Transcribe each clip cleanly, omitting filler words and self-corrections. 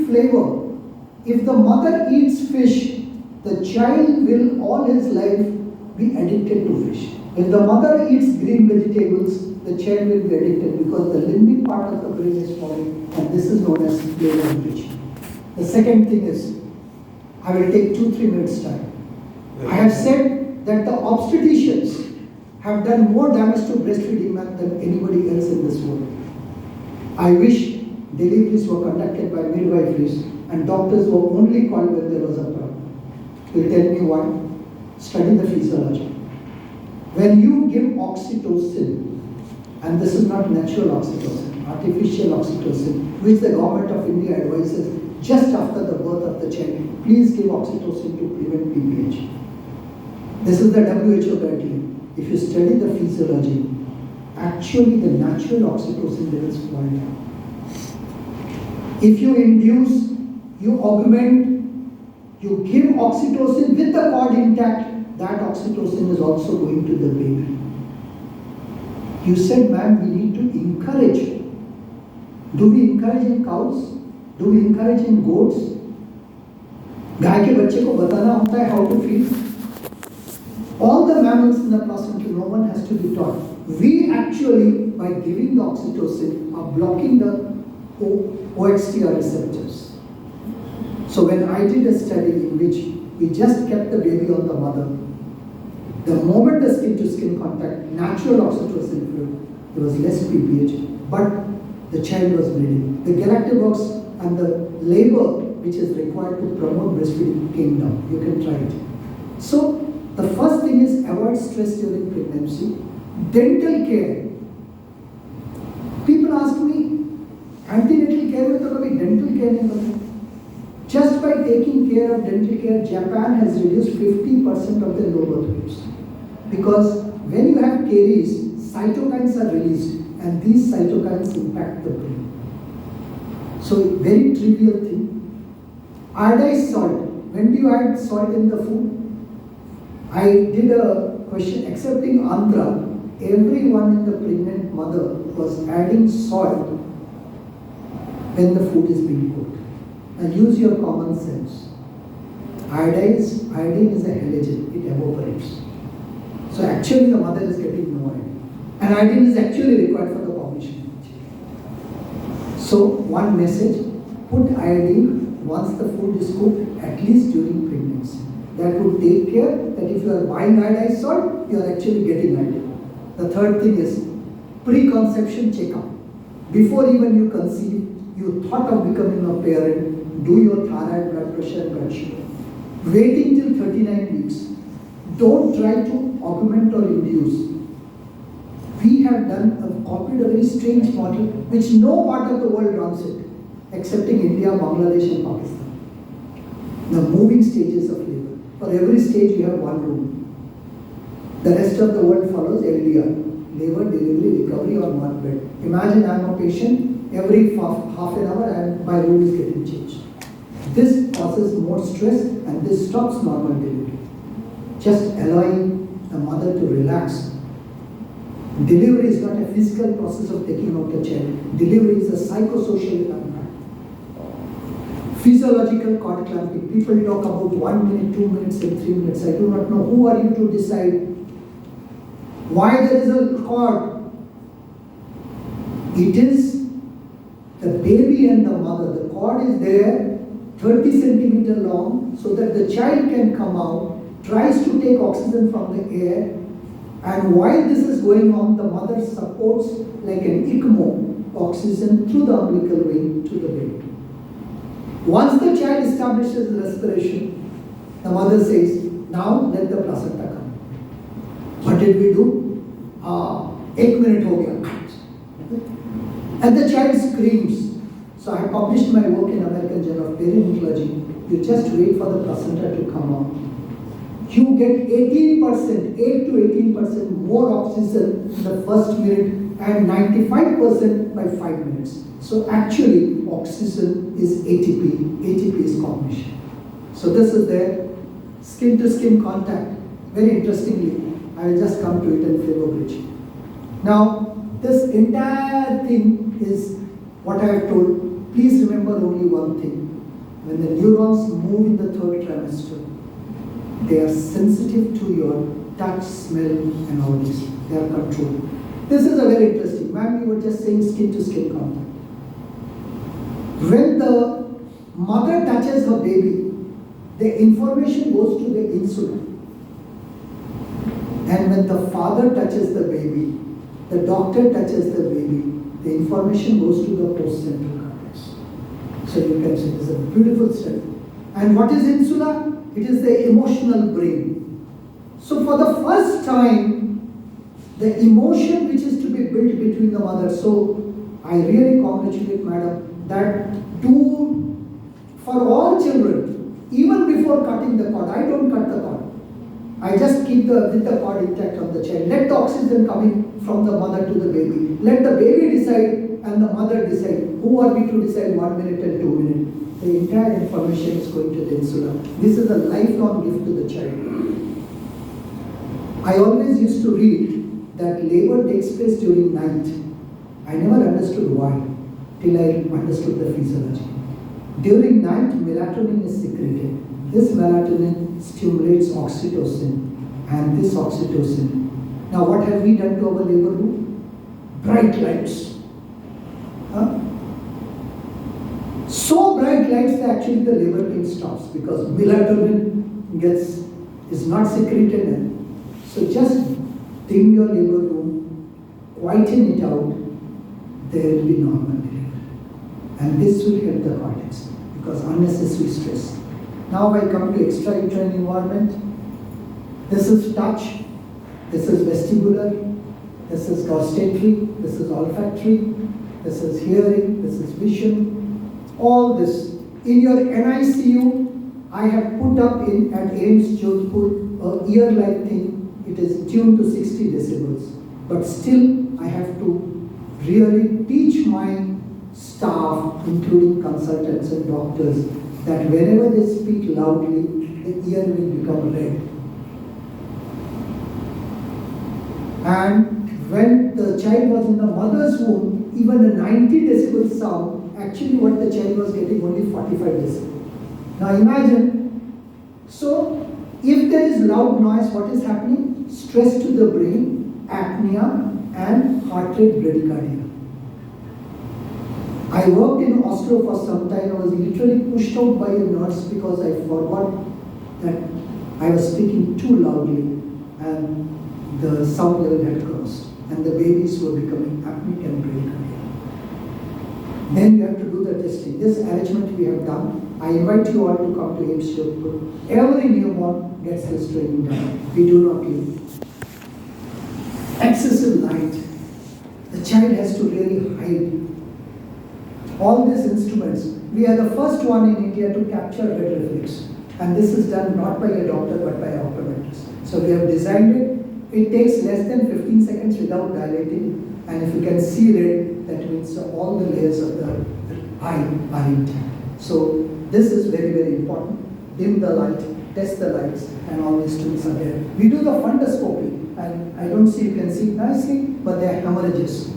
flavor. If the mother eats fish, the child will all his life be addicted to fish. If the mother eats green vegetables, the child will be addicted because the limbic part of the brain is falling, and this is known as flavor enrichment. The second thing is, I will take 2-3 minutes time. I have said that the obstetricians have done more damage to breastfeeding than anybody else in this world. I wish deliveries were conducted by midwiferys and doctors were only called when there was a problem. You'll tell me why? Study the physiology. When you give oxytocin, and this is not natural oxytocin, artificial oxytocin, which the government of India advises just after the birth of the child, please give oxytocin to prevent PPH. This is the WHO guideline. If you study the physiology, actually the natural oxytocin levels fall down. If you induce, you augment, you give oxytocin with the cord intact, that oxytocin is also going to the baby. You said, ma'am, we need to encourage. Do we encourage in cows? Do we encourage in goats? गाय के बच्चे को बताना होता है how to feed. All the mammals in the placenta, no one has to be taught. We actually, by giving the oxytocin, are blocking the OXTR receptors. So when I did a study in which we just kept the baby on the mother, the moment the skin-to-skin contact, natural oxytocin fluid, there was less PPH, but the child was bleeding. The galactobox and the labor which is required to promote breastfeeding came down. You can try it. So the first thing is avoid stress during pregnancy. Dental care. People ask me, antenatal care में तो कभी dental care नहीं होता. Just by taking care of dental care, Japan has reduced 50% of the low birth rates. Because when you have caries, cytokines are released, and these cytokines impact the brain. So very trivial thing. Iodized salt. When do you add salt in the food? I did a question accepting Andhra. Everyone in the pregnant mother was adding salt when the food is being cooked. Now use your common sense. Iodine is a halogen, it evaporates. So actually the mother is getting no iodine. And iodine is actually required for the cognition. So one message, put iodine once the food is cooked, at least during pregnancy. That would take care that if you are buying iodized salt, you are actually getting iodine. The third thing is preconception checkup. Before even you conceive, you thought of becoming a parent, do your thyroid, blood pressure and blood sugar. Waiting till 39 weeks. Don't try to augment or induce. We have copied a very strange model which no part of the world runs it, excepting India, Bangladesh and Pakistan. The moving stages of labor. For every stage you have one room. The rest of the world follows LDR, labor, delivery, recovery on one bed. Imagine I am a patient, every half an hour my room is getting changed. This causes more stress and this stops normal delivery. Just allowing the mother to relax. Delivery is not a physical process of taking out a child. Delivery is a psychosocial impact. Physiological cord clamping. People talk about 1 minute, 2 minutes and 3 minutes. I do not know. Who are you to decide why there is a cord? It is the baby and the mother. The cord is there, 30 centimeters long, so that the child can come out, tries to take oxygen from the air, and while this is going on, the mother supports like an ECMO oxygen through the umbilical vein to the baby. Once the child establishes respiration, the mother says, now let the placenta come. What did we do? 1 minute ho gaya. And the child screams. So I published my work in American Journal of Neonatology. You just wait for the placenta to come out. You get 18%, 8 to 18% more oxygen in the first minute and 95% by 5 minutes. So actually, oxygen is ATP. ATP is cognition. So this is their skin-to-skin contact. Very interestingly, I will just come to it in flavor bridge. Now, this entire thing is what I have told. Please remember only one thing. when the neurons move in the third trimester, they are sensitive to your touch, smell, and all this. They are controlled. This is a very interesting. Ma'am, you were just saying skin to skin contact. When the mother touches her baby, the information goes to the insula. And when the father touches the baby, the doctor touches the baby, the information goes to the postcentral cortex. So you can see this is a beautiful study. And what is insula? It is the emotional brain. So for the first time, the emotion which is to be built between the mother. So I really congratulate madam that for all children, even before cutting the cord, I don't cut the cord. I just keep the cord intact on the child. Let the oxygen coming from the mother to the baby. Let the baby decide and the mother decide. Who are we to decide 1 minute and 2 minutes? The entire information is going to the insula. This is a lifelong gift to the child. I always used to read that labor takes place during night. I never understood why till I understood the physiology. During night, melatonin is secreted. This melatonin stimulates oxytocin, and this oxytocin. Now, what have we done to our labor room? Bright lights. So bright lights that actually the labor pain stops because melatonin is not secreted. So just dim your labor room, quieten it out, there will be normal delivery. And this will help the cortex because unnecessary stress. Now I come to extrauterine environment. This is touch, this is vestibular, this is gustatory, this is olfactory, this is hearing, this is vision. All this. In your NICU, I have put up at AIIMS Jodhpur a ear-like thing. It is tuned to 60 decibels. But still, I have to really teach my staff, including consultants and doctors, that whenever they speak loudly, the ear will become red. And when the child was in the mother's womb, even a 90 decibel sound, actually what the child was getting only 45 decibel. Now imagine, so if there is loud noise, what is happening? Stress to the brain, apnea, and heart rate bradycardia. I worked in Oslo for some time. I was literally pushed out by a nurse because I forgot that I was speaking too loudly and the sound level had crossed and the babies were becoming apneic and bradycardia. Then you have to do the testing. This arrangement we have done. I invite you all to come to AIIMS Jodhpur. Every newborn gets this training done. We do not leave. Excessive light. The child has to really hide. All these instruments, we are the first one in India to capture red reflex. And this is done not by a doctor but by an optometrist. So we have designed it. It takes less than 15 seconds without dilating. And if you can see red, that means all the layers of the eye are intact. So this is very, very important. Dim the light, test the lights, and all these tools are there. We do the fundoscopy. And I don't see you can see it nicely, but they are hemorrhages.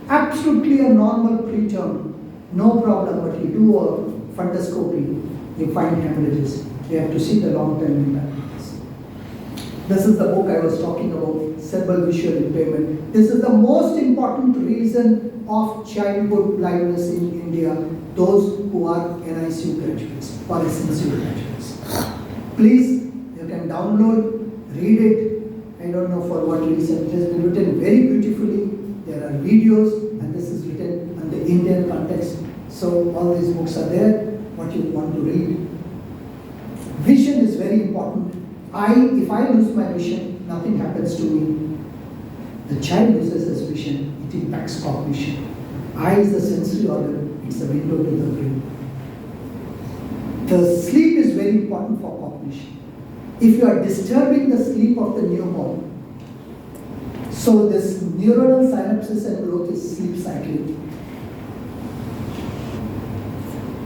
Absolutely a normal preterm. No problem, but you do a fundoscopy, you find hemorrhages. You have to see the long-term impact. This is the book I was talking about, cerebral visual impairment. This is the most important reason of childhood blindness in India, those who are NICU graduates or SNCU graduates. Please, you can download, read it. I don't know for what reason. It has been written very beautifully. There are videos, and this is written in the Indian context. So all these books are there, what you want to read. Vision is very important. If I lose my vision, nothing happens to me. The child loses his vision, it impacts cognition. Eye is the sensory organ, it's the window to the brain. The sleep is very important for cognition. If you are disturbing the sleep of the newborn, so this neuronal synapses and growth is sleep cycling.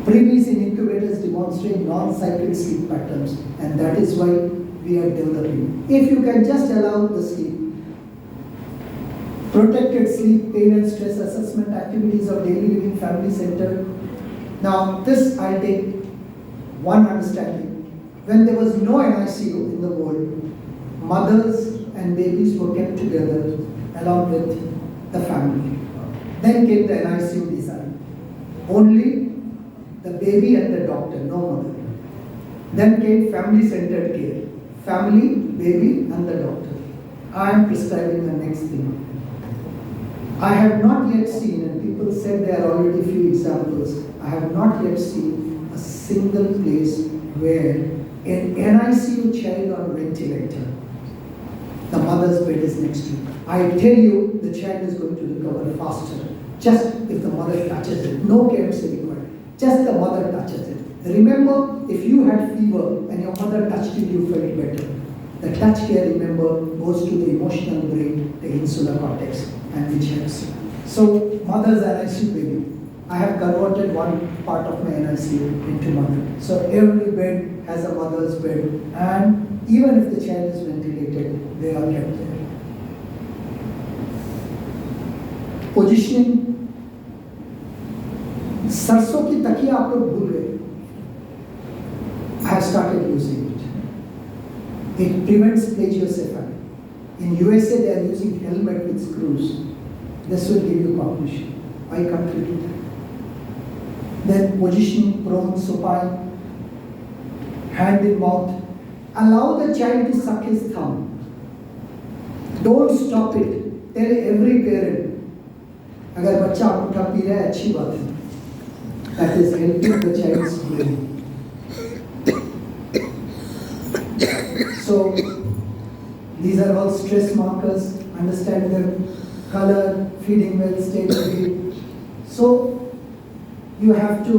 Previous in incubators demonstrate non-cyclic sleep patterns, and that is why we are developing. If you can just allow the sleep, protected sleep, pain and stress assessment, activities of daily living, family center. Now this I'll take one understanding. When there was no NICU in the world, mothers and babies were kept together along with the family. Then came the NICU design. Only the baby and the doctor, no mother. Then came family-centered care. Family, baby and the doctor. I am prescribing the next thing. I have not yet seen, and people said there are already few examples, I have not yet seen a single place where an NICU child on ventilator, the mother's bed is next to it. I tell you, the child is going to recover faster, just if the mother touches it. No KMC required, just the mother touches it. Remember, if you had fever and your mother touched it, you felt better. The touch care, remember, goes to the emotional brain, the insular cortex, and which helps. So, mother's NICU baby. I have converted one part of my NICU into mother. So, every bed has a mother's bed, and even if the child is ventilated, they are kept there. Positioning. सरसों की तकिया आप लोग भूल गए. I have started using it. It prevents plagiocephaly. In USA, they are using helmet with screws. This will give you cognition. Why can't we do that? Then positioning, prone, supine, hand in mouth. Allow the child to suck his thumb. Don't stop it. Tell every parent, अगर बच्चा अंगूठा P रहा है अच्छी बात है. That is helping the child's brain. So, these are all stress markers, understand them, color, feeding well, state of feed. So, you have to,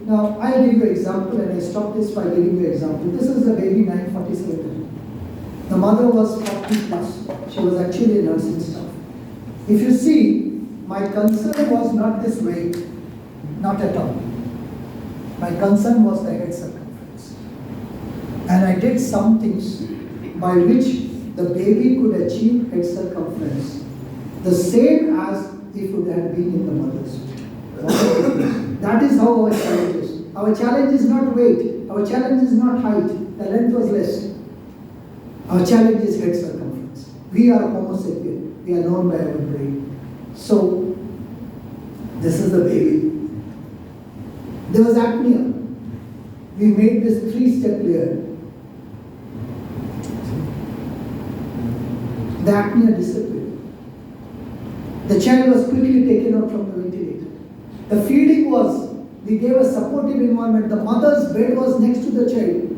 now I'll give you an example, and I stop this by giving you an example. This is the baby 947. The mother was 40 plus. She was actually a nursing staff. If you see, my concern was not this weight, not at all. My concern was the head circumference. And I did some things by which the baby could achieve head circumference the same as if it had been in the mother's womb. That is how our challenge is. Our challenge is not weight. Our challenge is not height. The length was less. Our challenge is head circumference. We are Homo sapien. We are known by our brain. So, this is the baby. There was apnea. We made this 3-step layer. The apnea disappeared. The child was quickly taken out from the ventilator. The feeding was, we gave a supportive environment. The mother's bed was next to the child.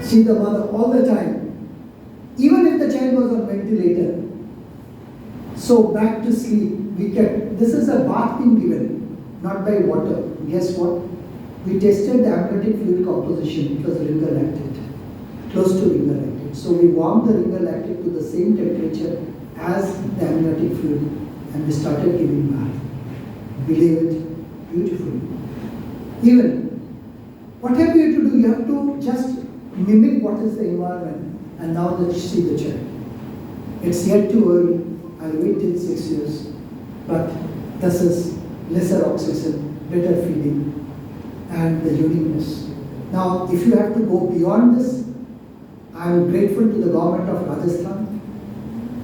See the mother all the time. Even if the child was on ventilator. So back to sleep, we kept, this is a bath being given, not by water. Guess what? We tested the amniotic fluid composition. It was ringer lactate, close to ringer lactate. So we warmed the ringer lactate to the same temperature as the amniotic fluid, and we started giving bath. Believe it, beautifully. Even, what have you to do? You have to just mimic what is the environment, and now let's see the child. It's yet too early. I'll wait till 6 years. But this is lesser oxygen, better feeding, and the uniqueness. Now, if you have to go beyond this, I am grateful to the government of Rajasthan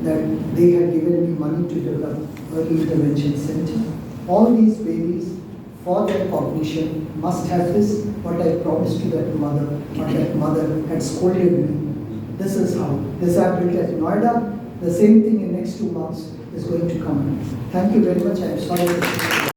that they have given me money to develop early intervention center. All these babies, for their cognition, must have this, what I promised to that mother, what that mother had scolded me. This is how. This I built at Noida. The same thing in next 2 months is going to come. Thank you very much. I am sorry.